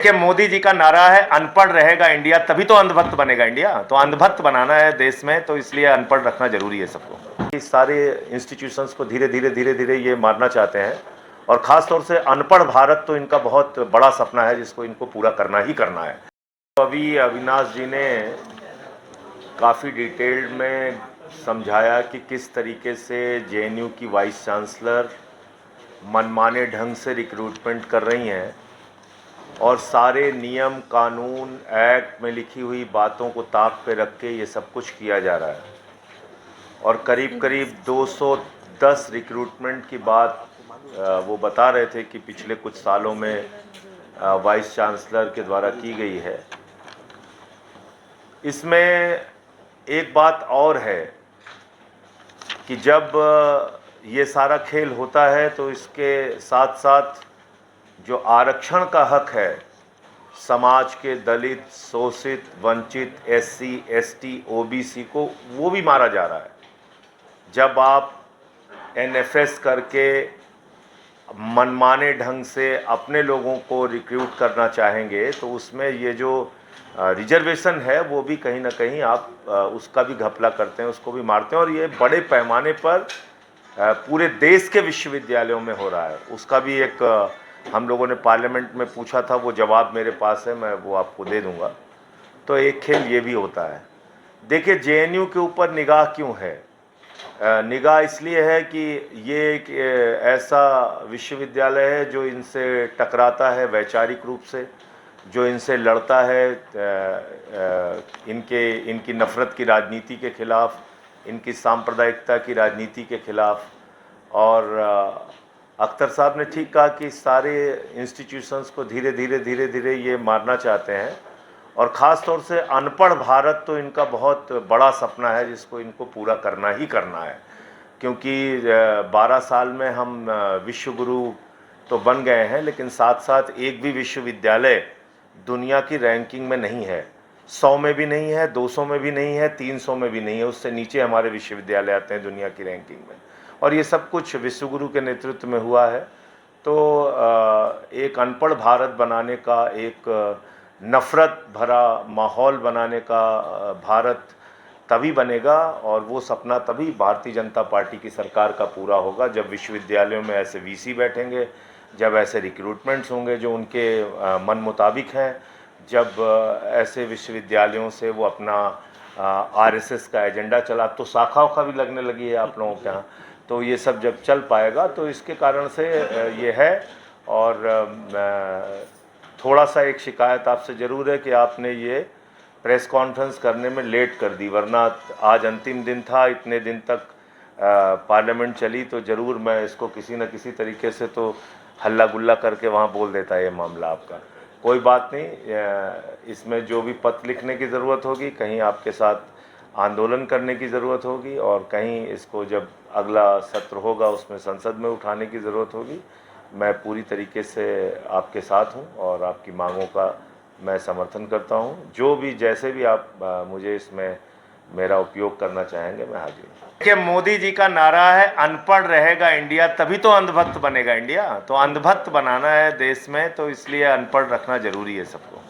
कि मोदी जी का नारा है अनपढ़ रहेगा इंडिया, तभी तो अंधभक्त बनेगा इंडिया। तो अंधभक्त बनाना है देश में, तो इसलिए अनपढ़ रखना जरूरी है सबको। इस सारे इंस्टीट्यूशंस को धीरे धीरे ये मारना चाहते हैं, और खास तौर से अनपढ़ भारत तो इनका बहुत बड़ा सपना है, जिसको इनको पूरा करना ही करना है। तो अभी अविनाश जी ने काफ़ी डिटेल्ड में समझाया कि किस तरीके से जेएनयू की वाइस चांसलर मनमाने ढंग से रिक्रूटमेंट कर रही हैं, और सारे नियम कानून एक्ट में लिखी हुई बातों को ताक पे रख के ये सब कुछ किया जा रहा है। और करीब करीब 210 रिक्रूटमेंट की बात वो बता रहे थे कि पिछले कुछ सालों में वाइस चांसलर के द्वारा की गई है। इसमें एक बात और है कि जब ये सारा खेल होता है तो इसके साथ साथ जो आरक्षण का हक है समाज के दलित, शोषित, वंचित, एससी, एसटी, ओबीसी को, वो भी मारा जा रहा है। जब आप एनएफएस करके मनमाने ढंग से अपने लोगों को रिक्रूट करना चाहेंगे तो उसमें ये जो रिजर्वेशन है वो भी कहीं ना कहीं आप उसका भी घपला करते हैं, उसको भी मारते हैं। और ये बड़े पैमाने पर पूरे देश के विश्वविद्यालयों में हो रहा है। उसका भी एक हम लोगों ने पार्लियामेंट में पूछा था, वो जवाब मेरे पास है, मैं वो आपको दे दूंगा। तो एक खेल ये भी होता है। देखिए, जेएनयू के ऊपर निगाह क्यों है? निगाह इसलिए है कि ये एक ऐसा विश्वविद्यालय है जो इनसे टकराता है वैचारिक रूप से, जो इनसे लड़ता है इनकी नफ़रत की राजनीति के खिलाफ, इनकी सांप्रदायिकता की राजनीति के खिलाफ। और अख्तर साहब ने ठीक कहा कि सारे इंस्टीट्यूशंस को धीरे धीरे ये मारना चाहते हैं, और ख़ास तौर से अनपढ़ भारत तो इनका बहुत बड़ा सपना है, जिसको इनको पूरा करना ही करना है। क्योंकि 12 साल में हम विश्व गुरु तो बन गए हैं, लेकिन साथ साथ एक भी विश्वविद्यालय दुनिया की रैंकिंग में नहीं है। 100 में भी नहीं है, 200 में भी नहीं है, 300 में भी नहीं है। उससे नीचे हमारे विश्वविद्यालय आते हैं दुनिया की रैंकिंग में, और ये सब कुछ विश्वगुरु के नेतृत्व में हुआ है। तो एक अनपढ़ भारत बनाने का, एक नफ़रत भरा माहौल बनाने का भारत तभी बनेगा, और वो सपना तभी भारतीय जनता पार्टी की सरकार का पूरा होगा जब विश्वविद्यालयों में ऐसे वीसी बैठेंगे, जब ऐसे रिक्रूटमेंट्स होंगे जो उनके मन मुताबिक हैं, जब ऐसे विश्वविद्यालयों से वो अपना आरएसएस का एजेंडा चला। तो शाखा वाखा भी लगने लगी है आप लोगों के यहाँ, तो ये सब जब चल पाएगा तो इसके कारण से ये है। और थोड़ा सा एक शिकायत आपसे ज़रूर है कि आपने ये प्रेस कॉन्फ्रेंस करने में लेट कर दी, वरना आज अंतिम दिन था, इतने दिन तक पार्लियामेंट चली, तो ज़रूर मैं इसको किसी न किसी तरीके से तो हल्ला गुल्ला करके वहाँ बोल देता है ये मामला आपका। कोई बात नहीं, इसमें जो भी पत्र लिखने की ज़रूरत होगी, कहीं आपके साथ आंदोलन करने की ज़रूरत होगी, और कहीं इसको जब अगला सत्र होगा उसमें संसद में उठाने की ज़रूरत होगी, मैं पूरी तरीके से आपके साथ हूं और आपकी मांगों का मैं समर्थन करता हूं। जो भी जैसे भी आप मुझे इसमें मेरा उपयोग करना चाहेंगे, मैं हाजिर हूँ। कि मोदी जी का नारा है अनपढ़ रहेगा इंडिया, तभी तो अंधभक्त बनेगा इंडिया। तो अंधभक्त बनाना है देश में, तो इसलिए अनपढ़ रखना जरूरी है सबको।